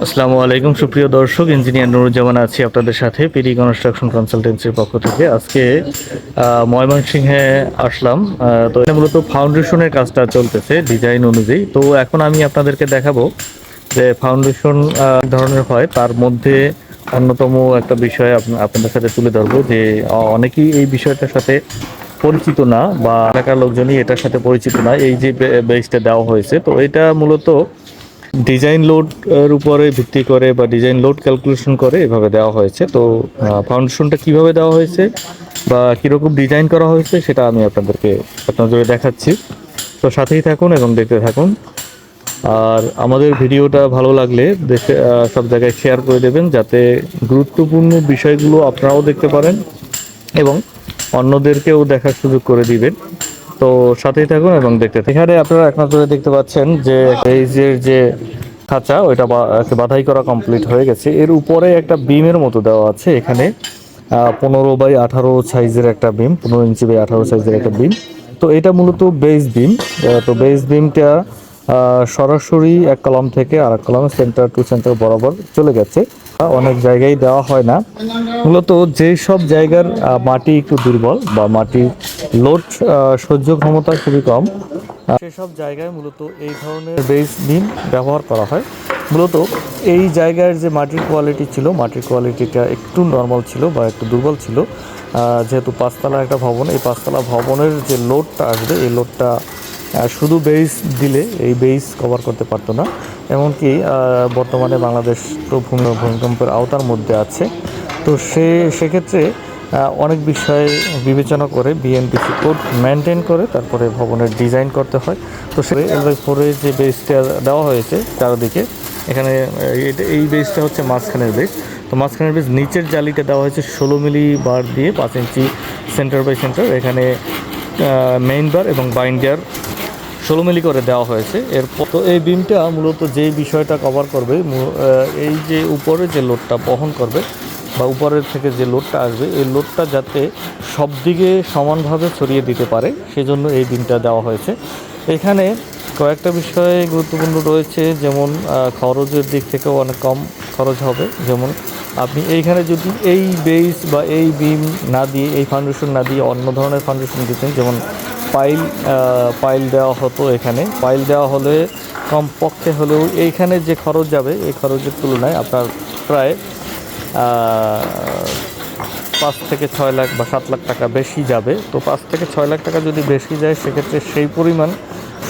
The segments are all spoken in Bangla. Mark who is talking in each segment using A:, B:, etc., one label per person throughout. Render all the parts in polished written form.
A: আসসালামু আলাইকুম সুপ্রিয় দর্শক, ইঞ্জিনিয়ার নুরুজ্জামান আছি আপনাদের সাথে পিডি কনস্ট্রাকশন কনসালটেন্সির পক্ষ থেকে। আজকে ময়মনসিংহে আসলাম। তো এটা মূলত ফাউন্ডেশনের কাজটা চলতেছে ডিজাইন অনুযায়ী। তো এখন আমি আপনাদেরকে দেখাবো যে ফাউন্ডেশন ধরনের হয়, তার মধ্যে অন্যতম একটা বিষয় আপনাদের সাথে তুলে ধরবো যে অনেকেই এই বিষয়টার সাথে পরিচিত না, বা এলাকার লোকজনই এটার সাথে পরিচিত না। এই যে বেসটা দেওয়া হয়েছে, তো এটা মূলত ডিজাইন লোড এর উপরে ভিত্তি করে বা ডিজাইন লোড ক্যালকুলেশন করে এভাবে দেওয়া হয়েছে। তো ফাউন্ডেশনটা কিভাবে দেওয়া হয়েছে বা কীরকম ডিজাইন করা হয়েছে সেটা আমি আপনাদের দেখাচ্ছি। তো সাথেই থাকুন এবং দেখতে থাকুন। আর আমাদের ভিডিওটা ভালো লাগলে দেখে সব জায়গায় শেয়ার করে দেবেন, যাতে গুরুত্বপূর্ণ বিষয়গুলো আপনারাও দেখতে পারেন এবং অন্যদেরকেও দেখার সুযোগ করে দিবেন। তো সাথেই থাকুন এবং দেখতে থাকুন। এখানে আপনারা এক নজরে দেখতে পাচ্ছেন যে বেইজের যে খাঁচা ওইটা বাধাই করা কমপ্লিট হয়ে গেছে। এর উপরে একটা বিমের মতো দেওয়া আছে। এখানে 15x18 সাইজের একটা বিম, 15 ইঞ্চি বাই 18 সাইজের একটা বিম। তো এটা মূলত বেস বিম। তো বেস বিমটা সরাসরি এক কলাম থেকে আর এক কলামে সেন্টার টু সেন্টার বরাবর চলে গেছে। অনেক জায়গায় দেওয়া হয় না। মূলত যেই সব জায়গার মাটি একটু দুর্বল বা মাটির লোড সহ্য ক্ষমতা খুবই কম, সেসব জায়গায় মূলত এই ধরনের বেস বিম ব্যবহার করা হয়। মূলত এই জায়গার যে মাটির কোয়ালিটি ছিল, মাটির কোয়ালিটিটা একটু নর্মাল ছিল বা একটু দুর্বল ছিল। যেহেতু পাঁচতলা একটা ভবন, এই পাঁচতলা ভবনের যে লোডটা আসবে, এই লোডটা শুধু বেস দিলে এই বেস কভার করতে পারতো না। এমনকি বর্তমানে বাংলাদেশ তো ভূমিকম্পের আওতার মধ্যে আছে। তো সেক্ষেত্রে অনেক বিষয় বিবেচনা করে বিএনপিসি কোড মেনটেন করে তারপরে ভবনের ডিজাইন করতে হয়। তো সে L/4 যে বেসটা দেওয়া হয়েছে চারদিকে, এখানে এই বেসটা হচ্ছে মাঝখানের বেস। তো মাঝখানের বেস নিচের জালিটা দেওয়া হয়েছে 16 মিলি বার দিয়ে 5 ইঞ্চি সেন্টার বাই সেন্টার। এখানে মেইন বার এবং বাইন্ডার 16 মিলি করে দেওয়া হয়েছে। এরপর তো এই বিমটা মূলত যেই বিষয়টা কভার করবে, এই যে উপরে যে লোডটা বহন করবে বা উপরের থেকে যে লোডটা আসবে, এই লোডটা যাতে সব দিকে সমানভাবে ছড়িয়ে দিতে পারে, সেজন্য এই বিমটা দেওয়া হয়েছে। এখানে কয়েকটা বিষয় গুরুত্বপূর্ণ রয়েছে, যেমন খরচের দিক থেকেও অনেক কম খরচ হবে। যেমন আপনি এইখানে যদি এই বেস বা এই বিম না দিয়ে, এই ফাউন্ডেশন না দিয়ে অন্য ধরনের ফাউন্ডেশন দিতেন, যেমন পাইল দেওয়া হতো, এখানে পাইল দেওয়া হলে কমপক্ষে হলেও এইখানে যে খরচ যাবে, এই খরচের তুলনায় আপনার প্রায় 5 থেকে 6 লাখ বা 7 লাখ টাকা বেশি যাবে। তো 5 থেকে 6 লাখ টাকা যদি বেশি যায়, সেক্ষেত্রে সেই পরিমাণ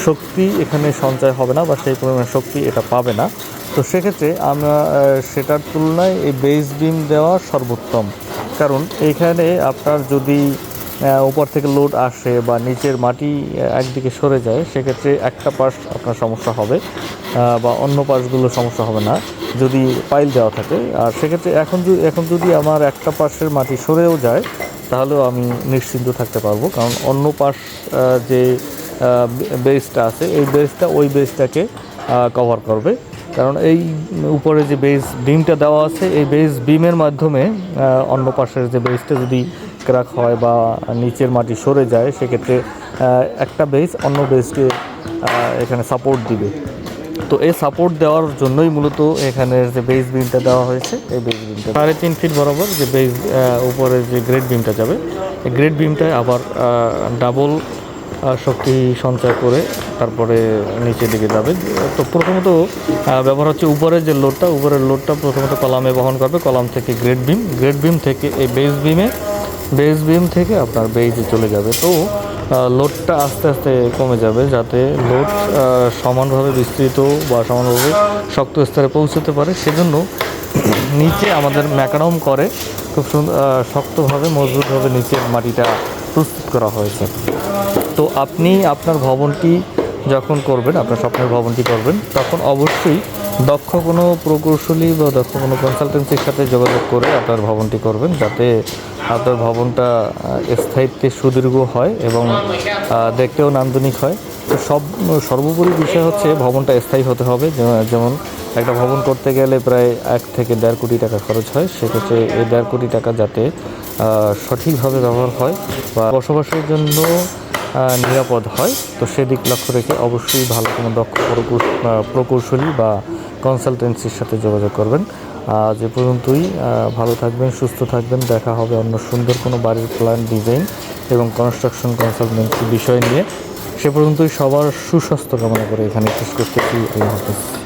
A: শক্তি এখানে সঞ্চয় হবে না বা সেই পরিমাণ শক্তি এটা পাবে না। তো সেক্ষেত্রে আমরা সেটার তুলনায় এই বেস বিম দেওয়া সর্বোত্তম। কারণ এইখানে আপনার যদি উপর থেকে লোড আসে বা নিচের মাটি একদিকে সরে যায়, সেক্ষেত্রে একটা পাশ আপনার সমস্যা হবে বা অন্য পাশগুলো সমস্যা হবে না যদি পাইল দেওয়া থাকে। আর সেক্ষেত্রে এখন যদি আমার একটা পাশের মাটি সরেও যায়, তাহলেও আমি নিশ্চিন্ত থাকতে পারবো, কারণ অন্য পাশ যে বেসটা আছে, এই বেসটা ওই বেসটাকে কভার করবে। কারণ এই উপরে যে বেস বিমটা দেওয়া আছে, এই বেস বিমের মাধ্যমে অন্য পাশের যে বেসটা যদি ক্র্যাক হয় বা নিচের মাটি সরে যায়, সেক্ষেত্রে একটা বেস অন্য বেসকে এখানে সাপোর্ট দিবে। তো এই সাপোর্ট দেওয়ার জন্যই মূলত এখানের যে বেস বিমটা দেওয়া হয়েছে। এই বেস বিমটা 3.5 ফিট বরাবর যে বেস উপরে যে গ্রেড বিমটা যাবে, এই গ্রেড বিমটায় আবার ডাবল শক্তি সঞ্চয় করে তারপরে নিচের দিকে যাবে। তো প্রথমত ব্যবহার হচ্ছে উপরের যে লোডটা, উপরের লোডটা প্রথমত কলামে বহন করবে, কলাম থেকে গ্রেড বিম থেকে এই বেস বিম থেকে আপনার বেইজে চলে যাবে। তো লোডটা আস্তে আস্তে কমে যাবে, যাতে লোড সমানভাবে বিস্তৃত বা সমানভাবে শক্ত স্তরে পৌঁছতে পারে। সেজন্য নিচে আমাদের ম্যাকাডম করে খুব শক্তভাবে মজবুতভাবে নিচের মাটিটা প্রস্তুত করা হয়েছে। তো আপনি আপনার ভবনটি যখন করবেন, আপনার স্বপ্নের ভবনটি করবেন, তখন অবশ্যই দক্ষ কোনো প্রকৌশলী বা দক্ষ কোনো কনসালটেন্সির সাথে যোগাযোগ করে আপনার ভবনটি করবেন, যাতে আপনার ভবনটা স্থায়িত্বে সুদীর্ঘ হয় এবং দেখতেও নান্দনিক হয়। তো সর্বোপরি বিষয় হচ্ছে ভবনটা স্থায়ী হতে হবে। যেমন একটা ভবন করতে গেলে প্রায় 1 থেকে 1.5 কোটি টাকা খরচ হয়। সেক্ষেত্রে এই 1.5 কোটি টাকা যাতে সঠিকভাবে ব্যবহার হয় বা বসবাসের জন্য নিরাপদ হয়, তো সেদিক লক্ষ্য রেখে অবশ্যই ভালো কোনো দক্ষ প্রকৌশলী বা কনসালটেন্সির সাথে যোগাযোগ করবেন। যে পর্যন্তই, ভালো থাকবেন, সুস্থ থাকবেন। দেখা হবে অন্য সুন্দর কোনো বাড়ির প্ল্যান, ডিজাইন এবং কনস্ট্রাকশন কনসালটেন্সি বিষয় নিয়ে। সে পর্যন্তই সবার সুস্বাস্থ্য কামনা করে এখানে শেষ করতেছি। আল্লাহ হাফেজ।